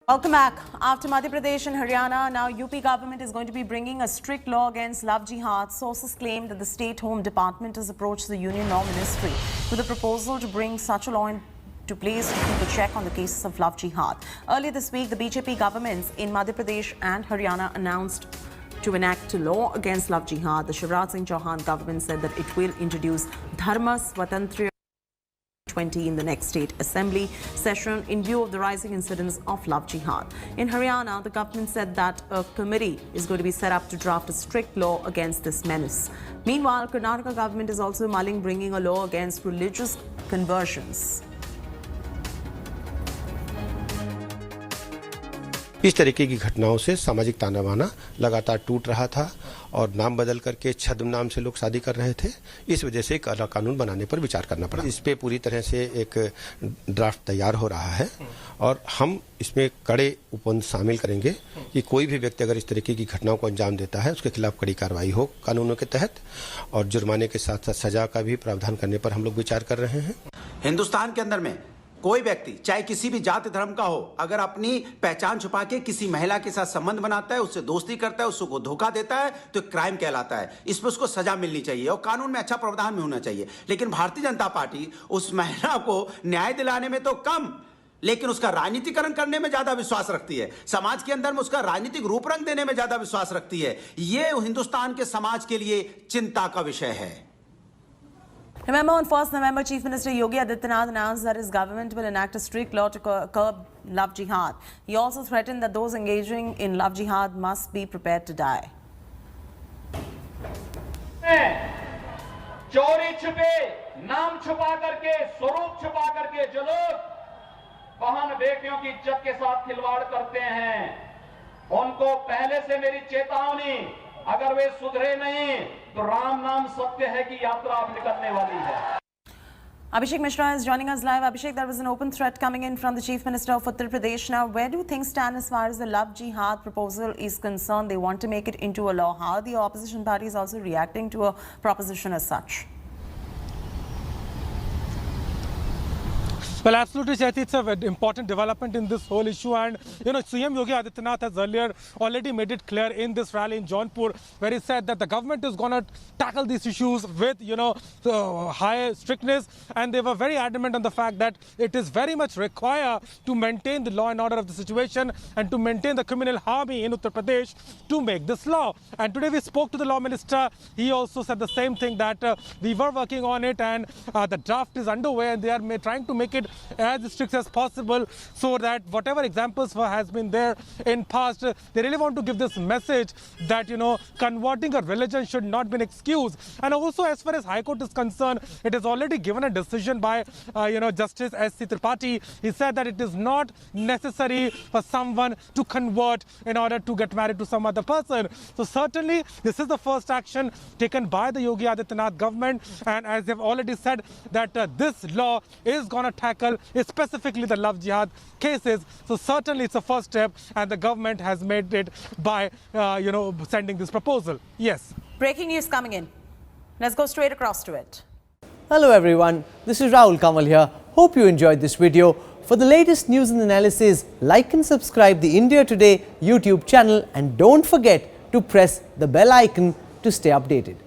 Welcome back. After Madhya Pradesh and Haryana, now UP government is going to be bringing a strict law against love jihad. Sources claim that the State Home Department has approached the Union Law Ministry with a proposal to bring such a law into place to keep a check on the cases of love jihad. Earlier this week, the BJP governments in Madhya Pradesh and Haryana announced to enact a law against love jihad. The Shivraj Singh Chauhan government said that it will introduce Dharma Swatantriya 20 in the next state assembly session in view of the rising incidents of love jihad. In Haryana, the government said that a committee is going to be set up to draft a strict law against this menace. Meanwhile, Karnataka government is also mulling bringing a law against religious conversions. इस तरीके की घटनाओं से सामाजिक ताना बाना लगातार टूट रहा था और नाम बदल करके छद्म नाम से लोग शादी कर रहे थे। इस वजह से एक अलग कानून बनाने पर विचार करना पड़ा। इस पे पूरी तरह से एक ड्राफ्ट तैयार हो रहा है और हम इसमें कड़े उपबंध शामिल करेंगे कि कोई भी व्यक्ति अगर इस तरीके की घटनाओं को अंजाम देता है उसके खिलाफ कड़ी कार्रवाई हो कानूनों के तहत और जुर्माने के साथ साथ सजा का भी प्रावधान करने पर हम लोग विचार कर रहे हैं। हिंदुस्तान के अंदर में कोई व्यक्ति चाहे किसी भी जाति धर्म का हो अगर अपनी पहचान छुपा के किसी महिला के साथ संबंध बनाता है, उससे दोस्ती करता है, उसको धोखा देता है तो क्राइम कहलाता है। इस पर उसको सजा मिलनी चाहिए और कानून में अच्छा प्रावधान भी होना चाहिए। लेकिन भारतीय जनता पार्टी उस महिला को न्याय दिलाने में तो कम लेकिन उसका राजनीतिकरण करने में ज्यादा विश्वास रखती है। समाज के अंदर में उसका राजनीतिक रूप रंग देने में ज्यादा विश्वास रखती है। ये हिंदुस्तान के समाज के लिए चिंता का विषय है। Remember, on 1st November, Chief Minister Yogi Adityanath announced that his government will enact a strict law to curb love jihad. He also threatened that those engaging in love jihad must be prepared to die. चोरी छुपे, नाम छुपा करके, स्वरूप छुपा करके जो लोग बहन बेटियों की इज्जत के साथ खिलवाड़ करते हैं, उनको पहले से मेरी चेतावनी, अगर वे सुधरे नहीं तो राम नाम सत्य है की यात्रा अब निकलने वाली है। Abhishek Mishra is joining us live. Abhishek, there was an open threat coming in from the Chief Minister of Uttar Pradesh. Now, where do things stand as far as the love jihad proposal is concerned? They want to make it into a law. How are the opposition parties also reacting to a proposition as such? Well, absolutely, Chaiti, it's an important development in this whole issue. And, CM Yogi Adityanath has earlier already made it clear in this rally in Jaunpur, where he said that the government is going to tackle these issues with, high strictness. And they were very adamant on the fact that it is very much required to maintain the law and order of the situation and to maintain the criminal harmony in Uttar Pradesh to make this law. And today we spoke to the law minister. He also said the same thing, that we were working on it and the draft is underway and they are trying to make it as strict as possible so that whatever examples has been there in past, they really want to give this message that, converting a religion should not be an excuse. And also, as far as High Court is concerned, it has already given a decision by, Justice S.C. Tripathi. He said that it is not necessary for someone to convert in order to get married to some other person. So certainly, this is the first action taken by the Yogi Adityanath government. And as they've already said that this law is going to tackle specifically the love jihad cases. So certainly it's a first step and the government has made it by, sending this proposal. Yes. Breaking news coming in. Let's go straight across to it. Hello everyone, this is Rahul Kamal here. Hope you enjoyed this video. For the latest news and analysis, like and subscribe the India Today YouTube channel and don't forget to press the bell icon to stay updated.